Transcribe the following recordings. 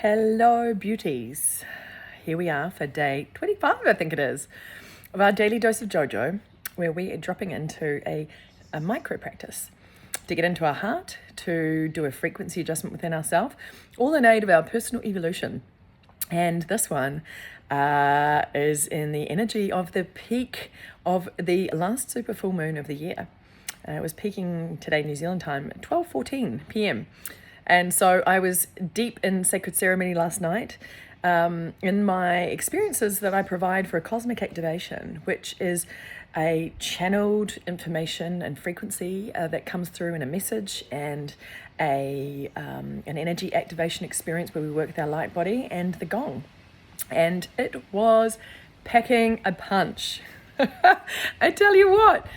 Hello, beauties. Here we are for day 25, I think it is, of our daily dose of JoJo, where we are dropping into a micro practice to get into our heart, to do a frequency adjustment within ourselves, all in aid of our personal evolution. And this one is in the energy of the peak of the last super full moon of the year. It was peaking today, New Zealand time, at 12:14 p.m. And so I was deep in sacred ceremony last night in my experiences that I provide for a cosmic activation, which is a channeled information and frequency that comes through in a message and an energy activation experience where we work with our light body and the gong. And it was packing a punch. I tell you what.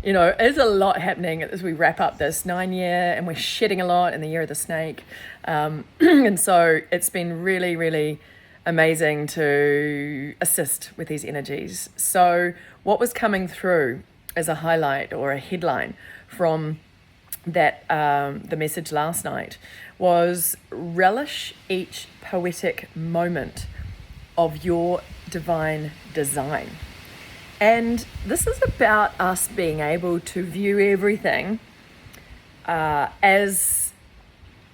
You know, there's a lot happening as we wrap up this 9 year, and we're shedding a lot in the year of the snake. And so it's been really, really amazing to assist with these energies. So what was coming through as a highlight or a headline from that the message last night was relish each poetic moment of your divine design. And this is about us being able to view everything as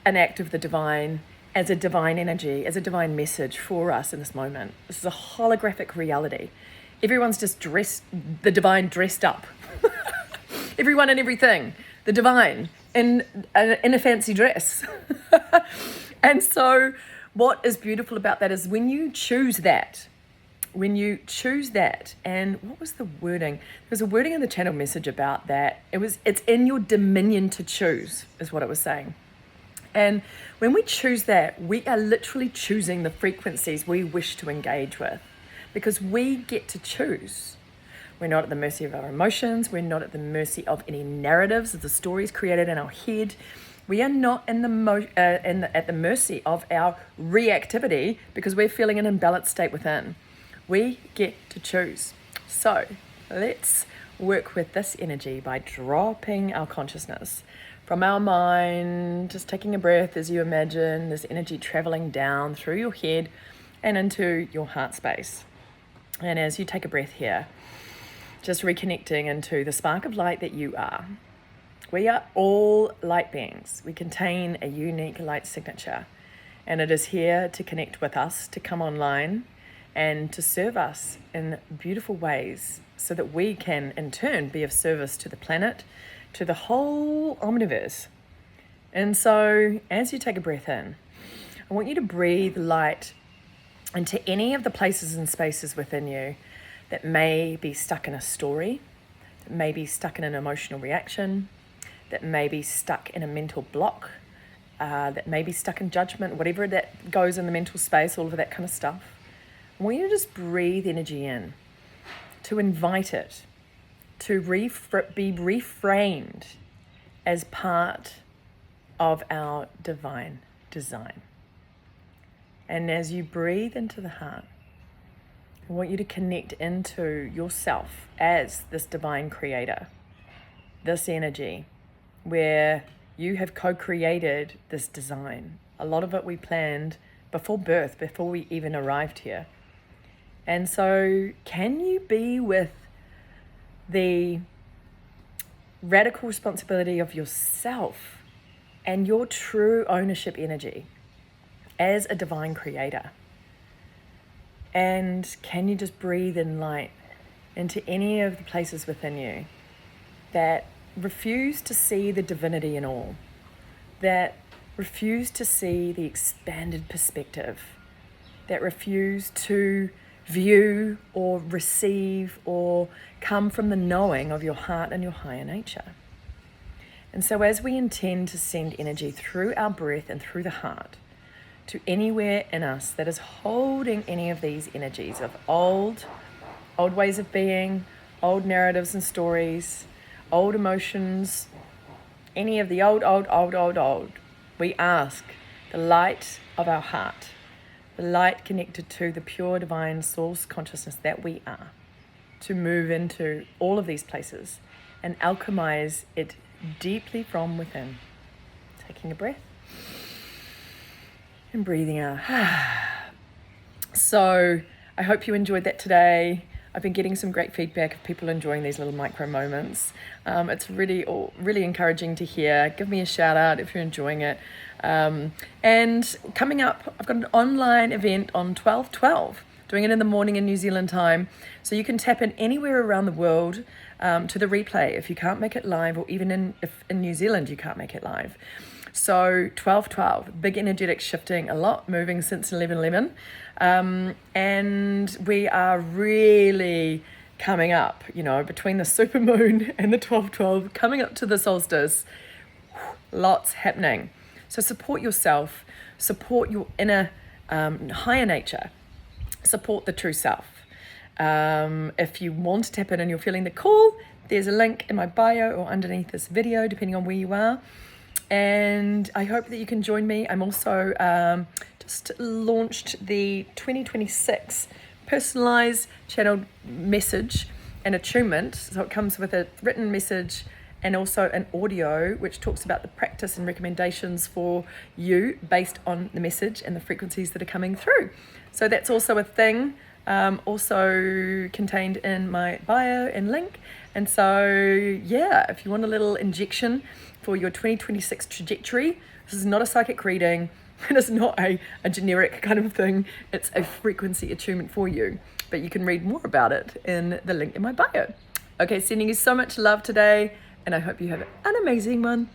an act of the divine, as a divine energy, as a divine message for us in this moment. This is a holographic reality. Everyone's just the divine dressed up. Everyone and everything, the divine, in a fancy dress. And so what is beautiful about that is when you choose that, and what was the wording? There was a wording in the channel message about that. It's in your dominion to choose, is what it was saying. And when we choose that, we are literally choosing the frequencies we wish to engage with, because we get to choose. We're not at the mercy of our emotions. We're not at the mercy of any narratives of the stories created in our head. We are not at the mercy of our reactivity because we're feeling an imbalanced state within. We get to choose. So let's work with this energy by dropping our consciousness from our mind, just taking a breath as you imagine this energy traveling down through your head and into your heart space. And as you take a breath here, just reconnecting into the spark of light that you are. We are all light beings. We contain a unique light signature, and it is here to connect with us, to come online, and to serve us in beautiful ways so that we can, in turn, be of service to the planet, to the whole omniverse. And so, as you take a breath in, I want you to breathe light into any of the places and spaces within you that may be stuck in a story, that may be stuck in an emotional reaction, that may be stuck in a mental block, that may be stuck in judgment, whatever that goes in the mental space, all of that kind of stuff. I want you to just breathe energy in, to invite it, to be reframed as part of our divine design. And as you breathe into the heart, I want you to connect into yourself as this divine creator, this energy where you have co-created this design. A lot of it we planned before birth, before we even arrived here. And so can you be with the radical responsibility of yourself and your true ownership energy as a divine creator? And can you just breathe in light into any of the places within you that refuse to see the divinity in all, that refuse to see the expanded perspective, that refuse to view or receive or come from the knowing of your heart and your higher nature. And so as we intend to send energy through our breath and through the heart to anywhere in us that is holding any of these energies of old ways of being, old narratives and stories, old emotions, any of the old, we ask the light of our heart, the light connected to the pure divine source consciousness that we are, to move into all of these places and alchemize it deeply from within. Taking a breath. And breathing out. So I hope you enjoyed that today. I've been getting some great feedback of people enjoying these little micro moments. It's really encouraging to hear. Give me a shout out if you're enjoying it. And coming up, I've got an online event on 12/12, doing it in the morning in New Zealand time. So you can tap in anywhere around the world to the replay if you can't make it live, or even if in New Zealand you can't make it live. So 12/12, big energetic shifting, a lot moving since 11/11. And we are really coming up, between the supermoon and the 12/12, coming up to the solstice, lots happening. So support yourself, support your inner higher nature, support the true self. If you want to tap in and you're feeling the call, there's a link in my bio or underneath this video, depending on where you are. And I hope that you can join me. I'm also just launched the 2026 personalized channeled message and attunement. So it comes with a written message and also an audio which talks about the practice and recommendations for you based on the message and the frequencies that are coming through. So that's also a thing, also contained in my bio and link. And so, yeah, if you want a little injection for your 2026 trajectory, this is not a psychic reading. It is not a generic kind of thing. It's a frequency attunement for you. But you can read more about it in the link in my bio. Okay, sending you so much love today, and I hope you have an amazing one.